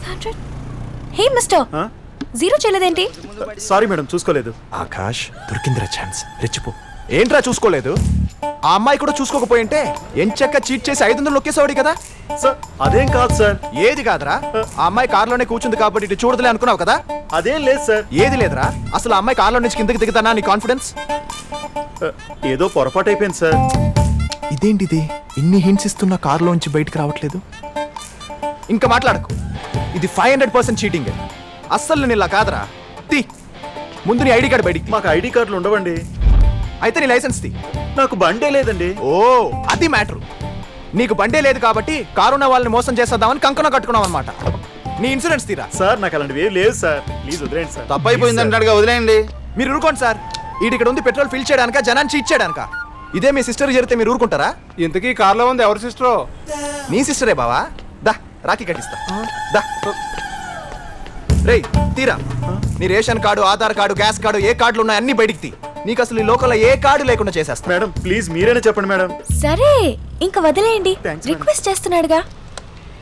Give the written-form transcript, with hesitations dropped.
600. Hey mister, zero చేయలేదేంటి? Sorry madam, చూసుకోలేదు. ఆకాష్, దొరికిందిరా ఛాన్స్, రెచ్చిపో. ఏంట్రా చూసుకోలేదు? ఆ అమ్మాయి కూడా చూసుకోకపోయింటే ఎంచక్క చీట్ చేసి 500 నొక్కేసాడు కదా. సార్ అదేం కాదు సార్. ఏది కాదురా? ఆ అమ్మాయి కారులోనే కూర్చుంది కాబట్టి ఇటు చూడదులే అనుకున్నావు కదా. అదేం లేదు సార్. ఏది లేదురా? అసలు ఆ అమ్మాయి కారులో నుంచి కిందకి దిగుతానా నీ కాన్ఫిడెన్స్? ఏదో పొరపాటు అయిపోయింది సార్. ఇదేంటిది, ఇన్ని హింట్స్ ఇస్తున్నా కారులోంచి బయటకు రావట్లేదు? ఇంకా మాట్లాడకు, ఇది 500% చీటింగ్. అస్సలు నేను ఇలా కాదురా. తీ ముందు నీ ఐడి కార్డు బయటికి. మాకు ఐడి కార్డులు ఉండవండి. అయితే నీ లైసెన్స్ తీ. నాకు బండే లేదండి. ఓ, అది మ్యాటర్. నీకు బండే లేదు కాబట్టి కారున్న వాళ్ళని మోసం చేసేద్దామని కంకణం కట్టుకున్నావు అనమాట. నీ ఇన్సూరెన్స్ తీరా. సార్ నాకు అలాంటివి ఏం లేదు సార్, ప్లీజ్ వదిలేండి సార్. తప్పైపోయింది అంటాడుగా, వదిలేయండి. మీరు ఊరుకోండి సార్. ఇక్కడ ఉంది పెట్రోల్ ఫిల్ చేయడానిక, జనాన్ని చీట్ చేయడానిక? ఇదే మీ సిస్టర్ జరిగితే మీరు ఊరుకుంటారా? ఇంతకీ కార్లో ఉంది ఎవరి సిస్టరో? నీ సిస్టరే బావా. దా రాఖీ కట్టిస్తా. దా రేయ్ తీరా. నీ ration card, Aadhaar card, gas card, ఏ కార్డులు ఉన్నాయి అన్ని బయటికి తీ. నీకు అసలు ఈ లోకల్లో ఏ కార్డు లేకుండా చేసేస్తా. మేడం ప్లీజ్ మీరేనే చెప్పండి మేడం. సరే, ఇంకా వదిలేయండి. Thanks, madam. రిక్వెస్ట్ చేస్తున్నాడుగా.